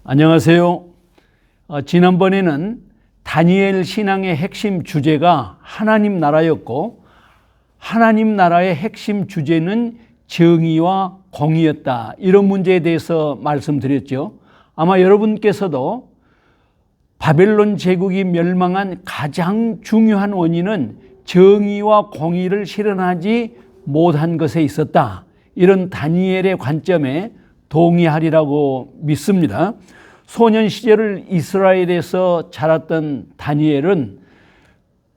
안녕하세요. 지난번에는 다니엘 신앙의 핵심 주제가 하나님 나라였고, 하나님 나라의 핵심 주제는 정의와 공의였다. 이런 문제에 대해서 말씀드렸죠. 아마 여러분께서도 바벨론 제국이 멸망한 가장 중요한 원인은 정의와 공의를 실현하지 못한 것에 있었다. 이런 다니엘의 관점에 동의하리라고 믿습니다. 소년 시절을 이스라엘에서 자랐던 다니엘은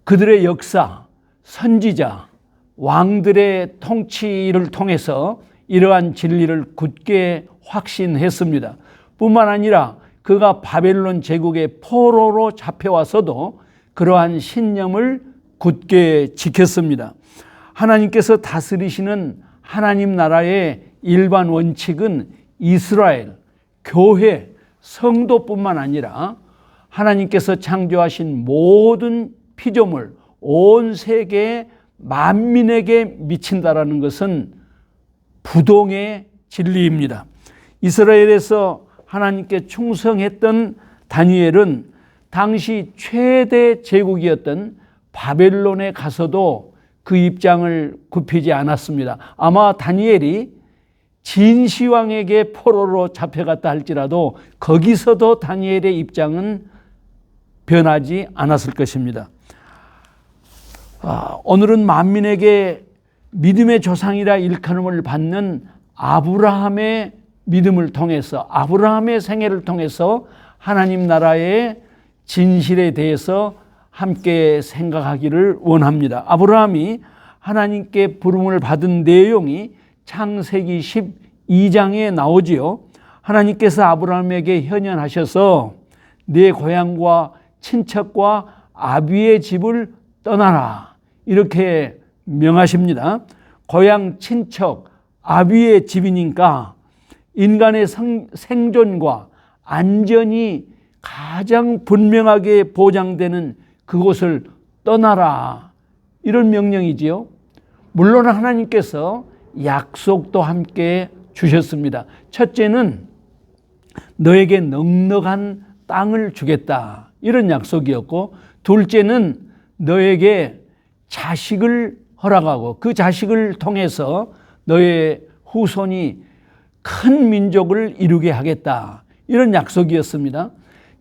그들의 역사, 선지자, 왕들의 통치를 통해서 이러한 진리를 굳게 확신했습니다. 뿐만 아니라 그가 바벨론 제국의 포로로 잡혀와서도 그러한 신념을 굳게 지켰습니다. 하나님께서 다스리시는 하나님 나라의 일반 원칙은 이스라엘, 교회, 성도뿐만 아니라 하나님께서 창조하신 모든 피조물, 온 세계 만민에게 미친다라는 것은 부동의 진리입니다. 이스라엘에서 하나님께 충성했던 다니엘은 당시 최대 제국이었던 바벨론에 가서도 그 입장을 굽히지 않았습니다. 아마 다니엘이 진시황에게 포로로 잡혀갔다 할지라도 거기서도 다니엘의 입장은 변하지 않았을 것입니다. 오늘은 만민에게 믿음의 조상이라 일컬음을 받는 아브라함의 믿음을 통해서, 아브라함의 생애를 통해서 하나님 나라의 진실에 대해서 함께 생각하기를 원합니다. 아브라함이 하나님께 부름을 받은 내용이 창세기 12장에 나오지요. 하나님께서 아브라함에게 현현하셔서 내 고향과 친척과 아비의 집을 떠나라, 이렇게 명하십니다. 고향, 친척, 아비의 집이니까 인간의 생존과 안전이 가장 분명하게 보장되는 그곳을 떠나라, 이런 명령이지요. 물론 하나님께서 약속도 함께 주셨습니다. 첫째는 너에게 넉넉한 땅을 주겠다, 이런 약속이었고, 둘째는 너에게 자식을 허락하고 그 자식을 통해서 너의 후손이 큰 민족을 이루게 하겠다, 이런 약속이었습니다.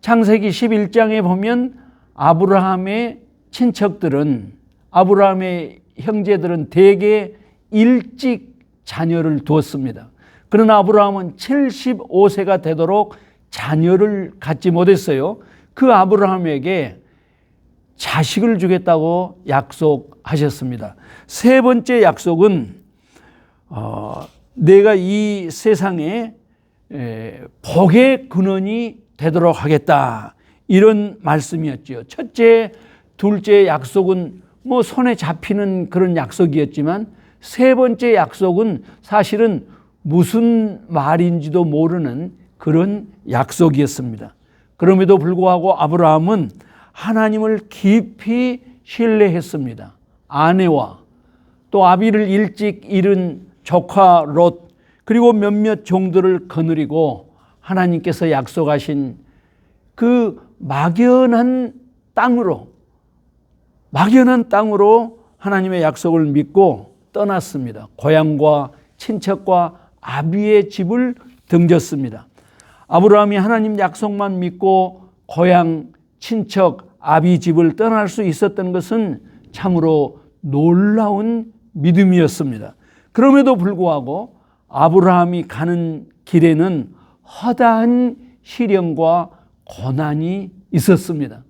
창세기 11장에 보면 아브라함의 친척들은, 아브라함의 형제들은 대개 일찍 자녀를 두었습니다. 그러나 아브라함은 75세가 되도록 자녀를 갖지 못했어요. 그 아브라함에게 자식을 주겠다고 약속하셨습니다. 세 번째 약속은 내가 이 세상에 복의 근원이 되도록 하겠다, 이런 말씀이었죠. 첫째, 둘째 약속은 손에 잡히는 그런 약속이었지만, 세 번째 약속은 사실은 무슨 말인지도 모르는 그런 약속이었습니다. 그럼에도 불구하고 아브라함은 하나님을 깊이 신뢰했습니다. 아내와 또 아비를 일찍 잃은 조카 롯, 그리고 몇몇 종들을 거느리고 하나님께서 약속하신 그 막연한 땅으로 하나님의 약속을 믿고 떠났습니다. 고향과 친척과 아비의 집을 등졌습니다. 아브라함이 하나님 약속만 믿고 고향, 친척, 아비 집을 떠날 수 있었던 것은 참으로 놀라운 믿음이었습니다. 그럼에도 불구하고 아브라함이 가는 길에는 허다한 시련과 고난이 있었습니다.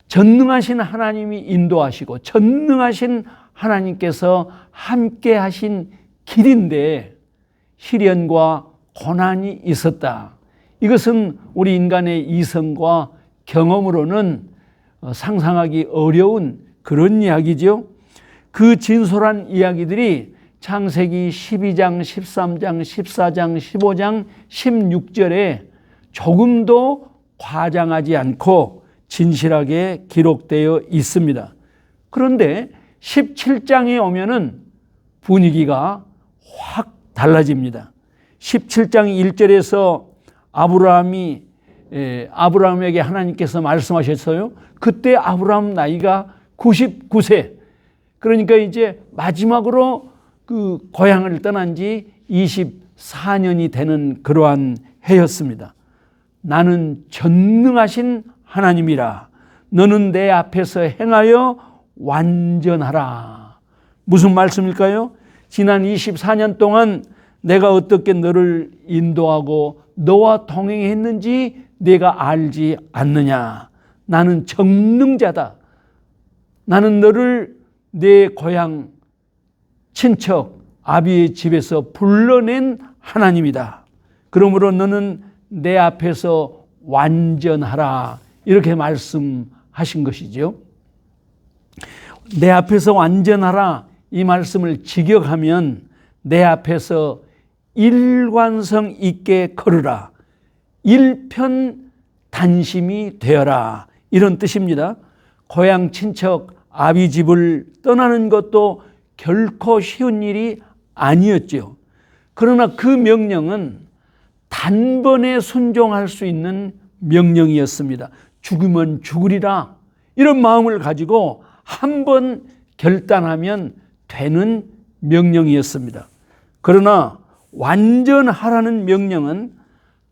전능하신 하나님이 인도하시고 전능하신 하나님께서 함께 하신 길인데 시련과 고난이 있었다. 이것은 우리 인간의 이성과 경험으로는 상상하기 어려운 그런 이야기죠. 그 진솔한 이야기들이 창세기 12장, 13장, 14장, 15장, 16절에 조금도 과장하지 않고 진실하게 기록되어 있습니다. 그런데 17장에 오면은 분위기가 확 달라집니다. 17장 1절에서 아브라함에게 하나님께서 말씀하셨어요. 그때 아브라함 나이가 99세. 그러니까 이제 마지막으로 그 고향을 떠난 지 24년이 되는 그러한 해였습니다. 나는 전능하신 하나님이라. 너는 내 앞에서 행하여 완전하라. 무슨 말씀일까요? 지난 24년 동안 내가 어떻게 너를 인도하고 너와 동행했는지 내가 알지 않느냐. 나는 전능자다. 나는 너를 내 고향 친척 아비의 집에서 불러낸 하나님이다. 그러므로 너는 내 앞에서 완전하라. 이렇게 말씀하신 것이죠. 내 앞에서 완전하라. 이 말씀을 직역하면 내 앞에서 일관성 있게 걸으라. 일편단심이 되어라. 이런 뜻입니다. 고향 친척 아비 집을 떠나는 것도 결코 쉬운 일이 아니었죠. 그러나 그 명령은 단번에 순종할 수 있는 명령이었습니다. 죽으면 죽으리라. 이런 마음을 가지고 한 번 결단하면 되는 명령이었습니다. 그러나 완전하라는 명령은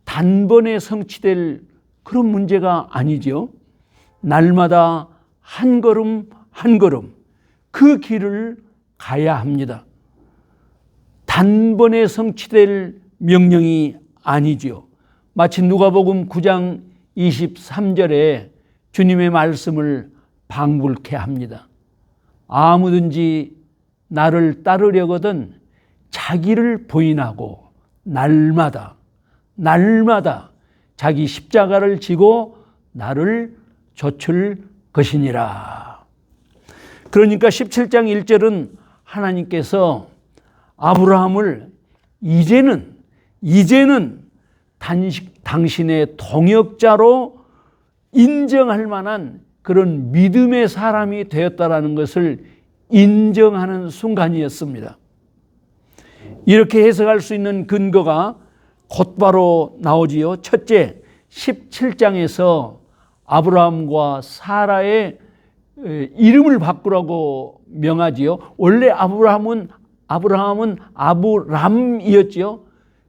단번에 성취될 그런 문제가 아니죠. 날마다 한 걸음 한 걸음 그 길을 가야 합니다. 단번에 성취될 명령이 아니죠. 마치 누가복음 9장 23절에 주님의 말씀을 방불케 합니다. 아무든지 나를 따르려거든 자기를 부인하고 날마다 자기 십자가를 지고 나를 좇을 것이니라. 그러니까 17장 1절은 하나님께서 아브라함을 이제는 당신의 동역자로 인정할 만한 그런 믿음의 사람이 되었다라는 것을 인정하는 순간이었습니다. 이렇게 해석할 수 있는 근거가 곧바로 나오지요. 첫째, 17장에서 아브라함과 사라의 이름을 바꾸라고 명하지요. 원래 아브라함은 아브람이었지요.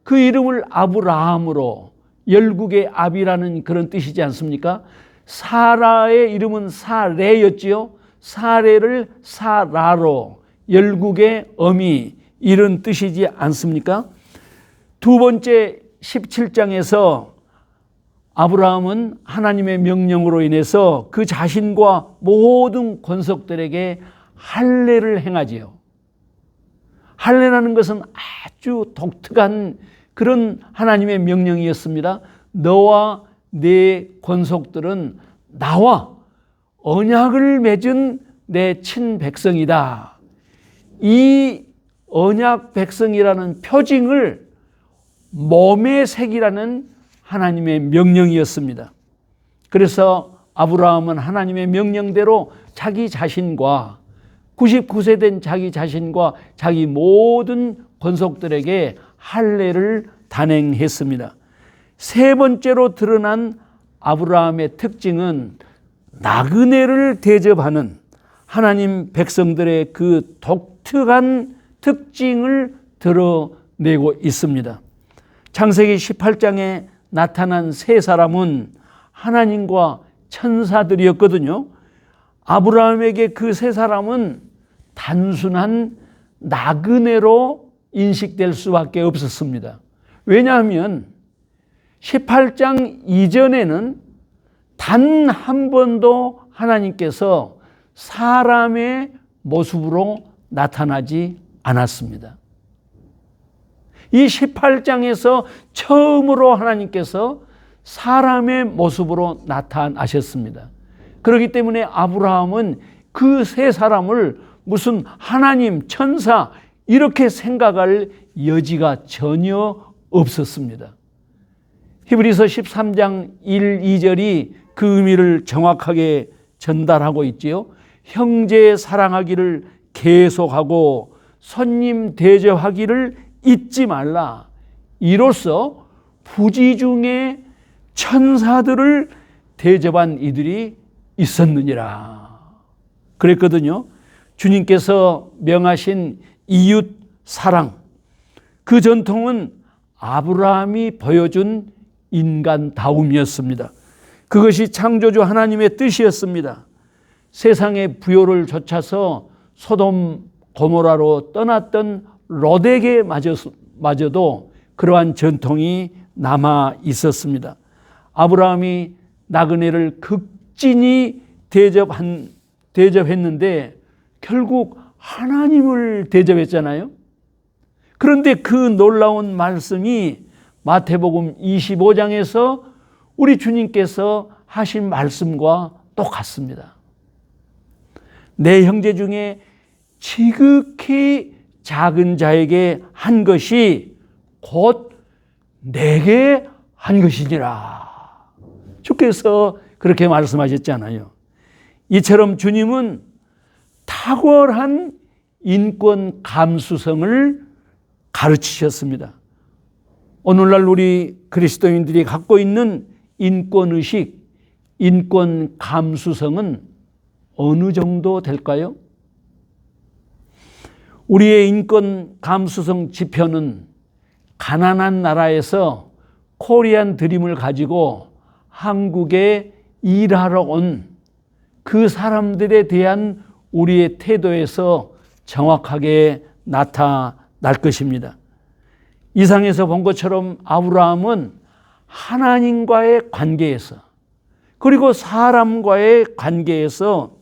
그 이름을 아브라함으로, 열국의 아비라는 그런 뜻이지 않습니까? 사라의 이름은 사레였지요. 사레를 사라로, 열국의 어미, 이런 뜻이지 않습니까? 두 번째, 17장에서 아브라함은 하나님의 명령으로 인해서 그 자신과 모든 권속들에게 할례를 행하지요. 할례라는 것은 아주 독특한 그런 하나님의 명령이었습니다. 너와 내 권속들은 나와 언약을 맺은 내 친백성이다. 이 언약 백성이라는 표징을 몸에 새기라는 하나님의 명령이었습니다. 그래서 아브라함은 하나님의 명령대로 자기 자신과 99세 된 자기 자신과 자기 모든 권속들에게 할례를 단행했습니다. 세 번째로 드러난 아브라함의 특징은 나그네를 대접하는 하나님 백성들의 그 독특한 특징을 드러내고 있습니다. 창세기 18장에 나타난 세 사람은 하나님과 천사들이었거든요. 아브라함에게 그 세 사람은 단순한 나그네로 인식될 수밖에 없었습니다. 왜냐하면 18장 이전에는 단 한 번도 하나님께서 사람의 모습으로 나타나지 않았습니다. 이 18장에서 처음으로 하나님께서 사람의 모습으로 나타나셨습니다. 그렇기 때문에 아브라함은 그 세 사람을 무슨 하나님, 천사 이렇게 생각할 여지가 전혀 없었습니다. 히브리서 13장 1, 2절이 그 의미를 정확하게 전달하고 있지요. 형제 사랑하기를 계속하고 손님 대접하기를 잊지 말라. 이로써 부지 중에 천사들을 대접한 이들이 있었느니라. 그랬거든요. 주님께서 명하신 이웃 사랑, 그 전통은 아브라함이 보여준 인간다움이었습니다. 그것이 창조주 하나님의 뜻이었습니다. 세상의 부요를 좇아서 소돔 고모라로 떠났던 롯에게 마저도 그러한 전통이 남아 있었습니다. 아브라함이 나그네를 극진히 대접했는데 결국 하나님을 대접했잖아요. 그런데 그 놀라운 말씀이 마태복음 25장에서 우리 주님께서 하신 말씀과 똑같습니다. 내 형제 중에 지극히 작은 자에게 한 것이 곧 내게 한 것이니라. 주께서 그렇게 말씀하셨잖아요. 이처럼 주님은 탁월한 인권 감수성을 가르치셨습니다. 오늘날 우리 그리스도인들이 갖고 있는 인권의식, 인권 감수성은 어느 정도 될까요? 우리의 인권 감수성 지표는 가난한 나라에서 코리안 드림을 가지고 한국에 일하러 온 그 사람들에 대한 우리의 태도에서 정확하게 나타날 것입니다. 이상에서 본 것처럼 아브라함은 하나님과의 관계에서 그리고 사람과의 관계에서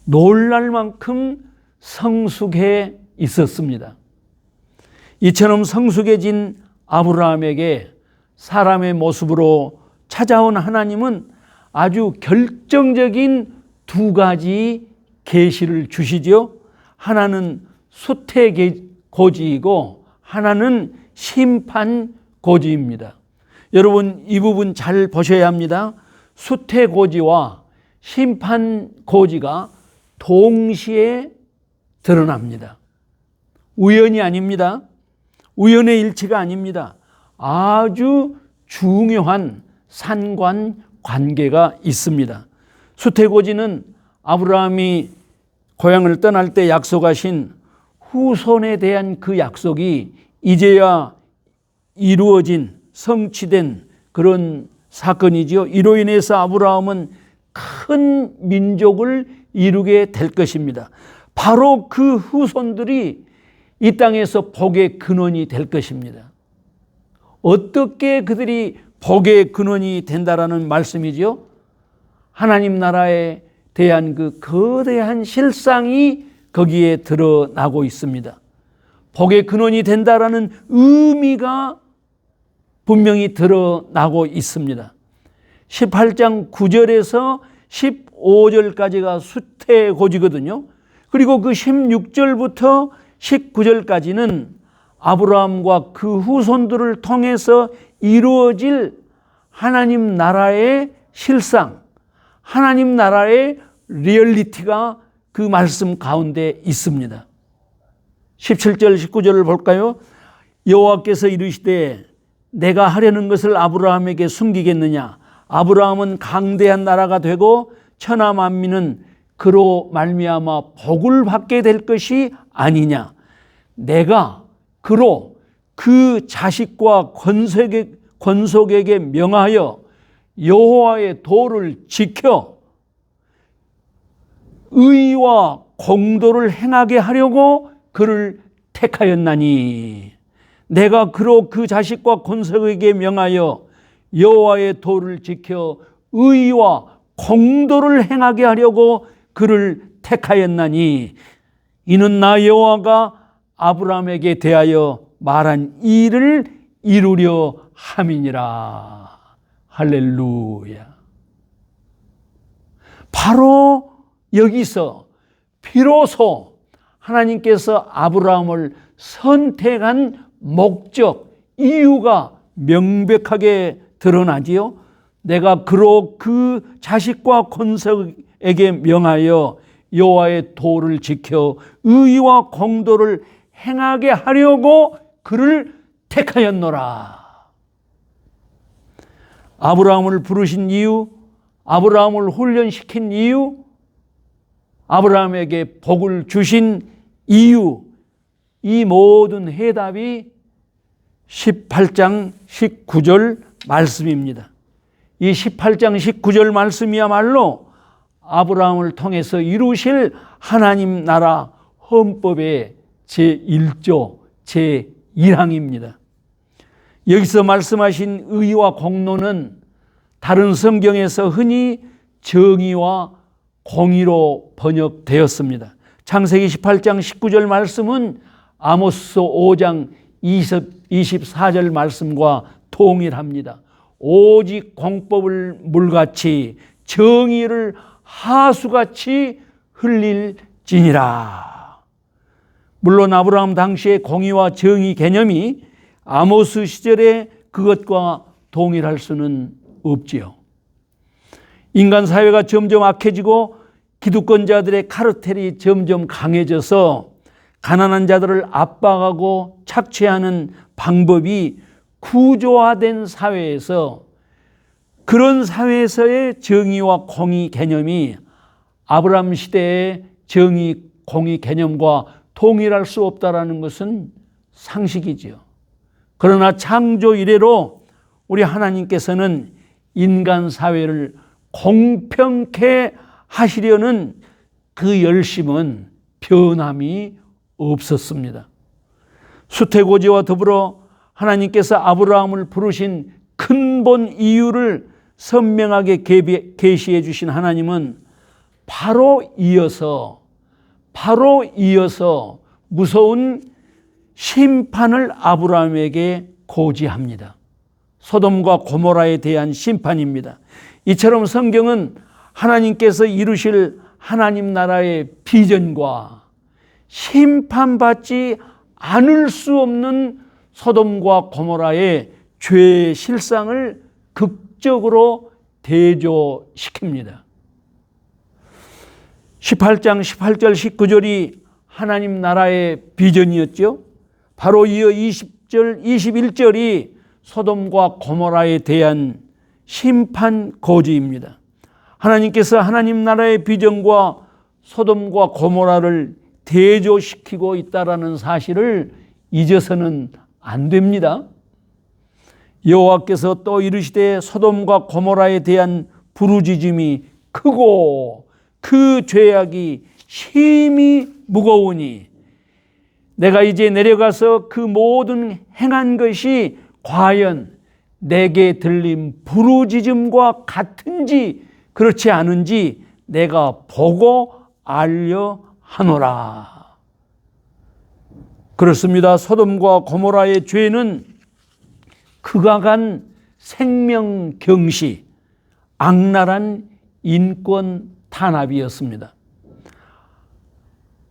놀랄 만큼 성숙해 있었습니다. 이처럼 성숙해진 아브라함에게 사람의 모습으로 찾아온 하나님은 아주 결정적인 두 가지 계시를 주시죠. 하나는 수태고지이고 하나는 심판고지입니다. 여러분 이 부분 잘 보셔야 합니다. 수태고지와 심판고지가 동시에 드러납니다. 우연이 아닙니다. 우연의 일치가 아닙니다. 아주 중요한 상관관계가 있습니다. 수태고지는 아브라함이 고향을 떠날 때 약속하신 후손에 대한 그 약속이 이제야 이루어진 성취된 그런 사건이지요. 이로 인해서 아브라함은 큰 민족을 이루게 될 것입니다. 바로 그 후손들이 이 땅에서 복의 근원이 될 것입니다. 어떻게 그들이 복의 근원이 된다라는 말씀이죠. 하나님 나라에 대한 그 거대한 실상이 거기에 드러나고 있습니다. 복의 근원이 된다라는 의미가 분명히 드러나고 있습니다. 18장 9절에서 15절까지가 수태고지거든요. 그리고 그 16절부터 19절까지는 아브라함과 그 후손들을 통해서 이루어질 하나님 나라의 실상, 하나님 나라의 리얼리티가 그 말씀 가운데 있습니다. 17절 19절을 볼까요? 여호와께서 이르시되 내가 하려는 것을 아브라함에게 숨기겠느냐? 아브라함은 강대한 나라가 되고 천하 만민은 그로 말미암아 복을 받게 될 것이 아니냐? 내가 그로 그 자식과 권속에게 명하여 여호와의 도를 지켜 의와 공도를 행하게 하려고 그를 택하였나니 내가 그로 그 자식과 권속에게 명하여 여호와의 도를 지켜 의와 공도를 행하게 하려고 그를 택하였나니 이는 나 여호와가 아브라함에게 대하여 말한 일을 이루려 함이니라. 할렐루야. 바로 여기서 비로소 하나님께서 아브라함을 선택한 목적, 이유가 명백하게 드러나지요. 내가 그로 그 자식과 권속에게 명하여 여호와의 도를 지켜 의와 공도를 행하게 하려고 그를 택하였노라. 아브라함을 부르신 이유, 아브라함을 훈련시킨 이유, 아브라함에게 복을 주신 이유, 이 모든 해답이 18장 19절 말씀입니다. 이 18장 19절 말씀이야말로 아브라함을 통해서 이루실 하나님 나라 헌법의 제1조 제1항입니다. 여기서 말씀하신 의와 공로는 다른 성경에서 흔히 정의와 공의로 번역되었습니다. 창세기 18장 19절 말씀은 아모스 5장 24절 말씀과 동일합니다. 오직 공법을 물같이 정의를 하수같이 흘릴지니라. 물론 아브라함 당시의 공의와 정의 개념이 아모스 시절의 그것과 동일할 수는 없지요. 인간 사회가 점점 악해지고 기득권자들의 카르텔이 점점 강해져서 가난한 자들을 압박하고 착취하는 방법이 구조화된 사회에서, 그런 사회에서의 정의와 공의 개념이 아브라함 시대의 정의 공의 개념과 동일할 수 없다라는 것은 상식이지요. 그러나 창조 이래로 우리 하나님께서는 인간 사회를 공평케 하시려는 그 열심은 변함이 없었습니다. 수태고지와 더불어 하나님께서 아브라함을 부르신 근본 이유를 선명하게 계시해 주신 하나님은 바로 이어서 무서운 심판을 아브라함에게 고지합니다. 소돔과 고모라에 대한 심판입니다. 이처럼 성경은 하나님께서 이루실 하나님 나라의 비전과 심판받지 않을 수 없는 소돔과 고모라의 죄의 실상을 극적으로 대조시킵니다. 18장 18절 19절이 하나님 나라의 비전이었죠. 바로 이어 20절 21절이 소돔과 고모라에 대한 심판 고지입니다. 하나님께서 하나님 나라의 비전과 소돔과 고모라를 대조시키고 있다라는 사실을 잊어서는 안 됩니다. 여호와께서 또 이르시되 소돔과 고모라에 대한 부르짖음이 크고 그 죄악이 심히 무거우니 내가 이제 내려가서 그 모든 행한 것이 과연 내게 들린 부르짖음과 같은지 그렇지 않은지 내가 보고 알려 하노라. 그렇습니다. 소돔과 고모라의 죄는 극악한 생명 경시, 악랄한 인권 탄압이었습니다.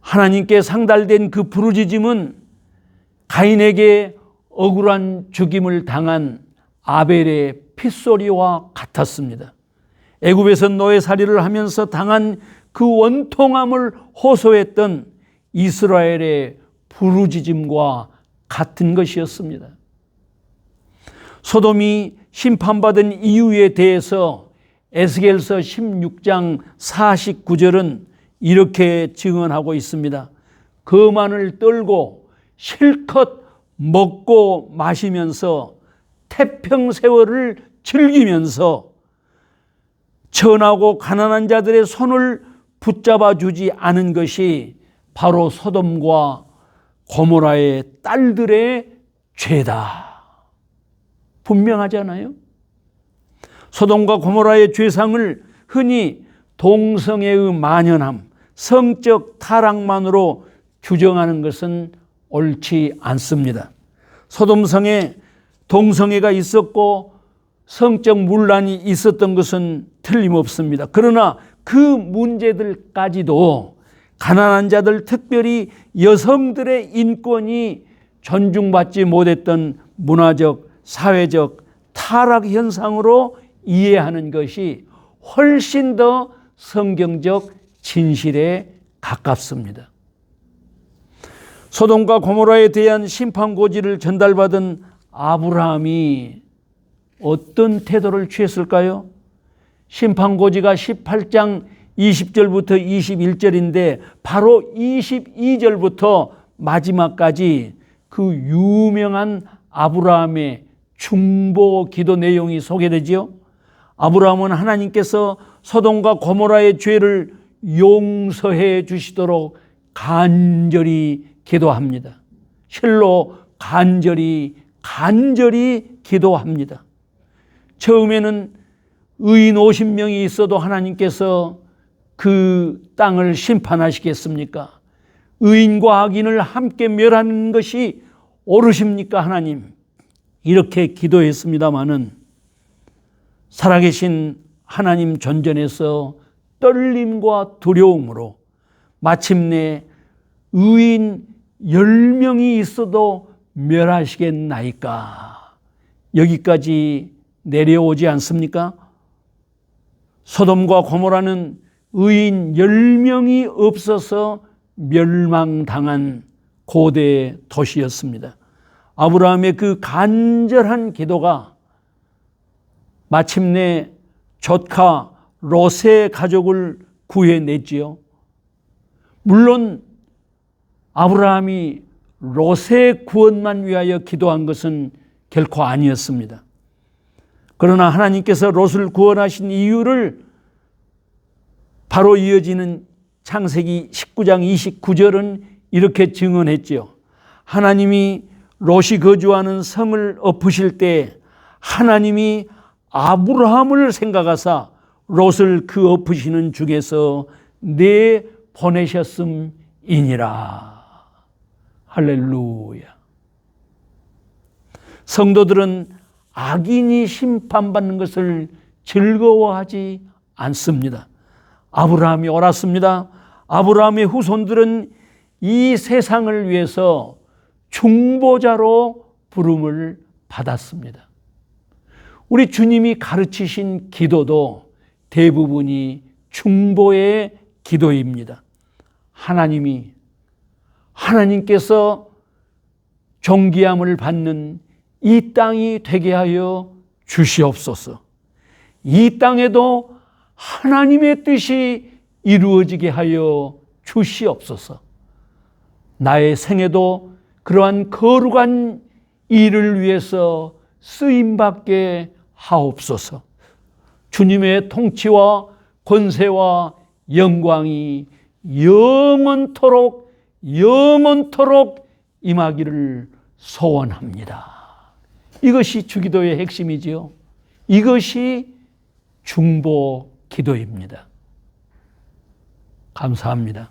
하나님께 상달된 그 부르짖음은 가인에게 억울한 죽임을 당한 아벨의 핏소리와 같았습니다. 애굽에서 노예살이를 하면서 당한 그 원통함을 호소했던 이스라엘의 부르짖음과 같은 것이었습니다. 소돔이 심판받은 이유에 대해서 에스겔서 16장 49절은 이렇게 증언하고 있습니다. 거만을 떨고 실컷 먹고 마시면서 태평세월을 즐기면서 천하고 가난한 자들의 손을 붙잡아 주지 않은 것이 바로 소돔과 고모라의 딸들의 죄다. 분명하잖아요. 소돔과 고모라의 죄상을 흔히 동성애의 만연함, 성적 타락만으로 규정하는 것은 옳지 않습니다. 소돔성에 동성애가 있었고 성적 문란이 있었던 것은 틀림없습니다. 그러나 그 문제들까지도 가난한 자들, 특별히 여성들의 인권이 존중받지 못했던 문화적, 사회적 타락 현상으로 이해하는 것이 훨씬 더 성경적 진실에 가깝습니다. 소돔과 고모라에 대한 심판 고지를 전달받은 아브라함이 어떤 태도를 취했을까요? 심판고지가 18장 20절부터 21절인데 바로 22절부터 마지막까지 그 유명한 아브라함의 중보 기도 내용이 소개되지요. 아브라함은 하나님께서 소돔과 고모라의 죄를 용서해 주시도록 간절히 기도합니다. 실로 간절히 기도합니다. 처음에는 의인 50명이 있어도 하나님께서 그 땅을 심판하시겠습니까? 의인과 악인을 함께 멸하는 것이 옳으십니까, 하나님? 이렇게 기도했습니다마는 살아계신 하나님 전전에서 떨림과 두려움으로 마침내 의인 10명이 있어도 멸하시겠나이까? 여기까지 내려오지 않습니까? 소돔과 고모라는 의인 10명이 없어서 멸망당한 고대 도시였습니다. 아브라함의 그 간절한 기도가 마침내 조카 롯의 가족을 구해냈지요. 물론 아브라함이 롯의 구원만 위하여 기도한 것은 결코 아니었습니다. 그러나 하나님께서 롯을 구원하신 이유를 바로 이어지는 창세기 19장 29절은 이렇게 증언했지요. 하나님이 롯이 거주하는 성을 엎으실 때 하나님이 아브라함을 생각하사 롯을 그 엎으시는 중에서 내보내셨음이니라. 할렐루야. 성도들은 악인이 심판받는 것을 즐거워하지 않습니다. 아브라함이 옳았습니다. 아브라함의 후손들은 이 세상을 위해서 중보자로 부름을 받았습니다. 우리 주님이 가르치신 기도도 대부분이 중보의 기도입니다. 하나님께서 존귀함을 받는 이 땅이 되게 하여 주시옵소서. 이 땅에도 하나님의 뜻이 이루어지게 하여 주시옵소서. 나의 생애도 그러한 거룩한 일을 위해서 쓰임받게 하옵소서. 주님의 통치와 권세와 영광이 영원토록 임하기를 소원합니다. 이것이 주기도의 핵심이지요. 이것이 중보 기도입니다. 감사합니다.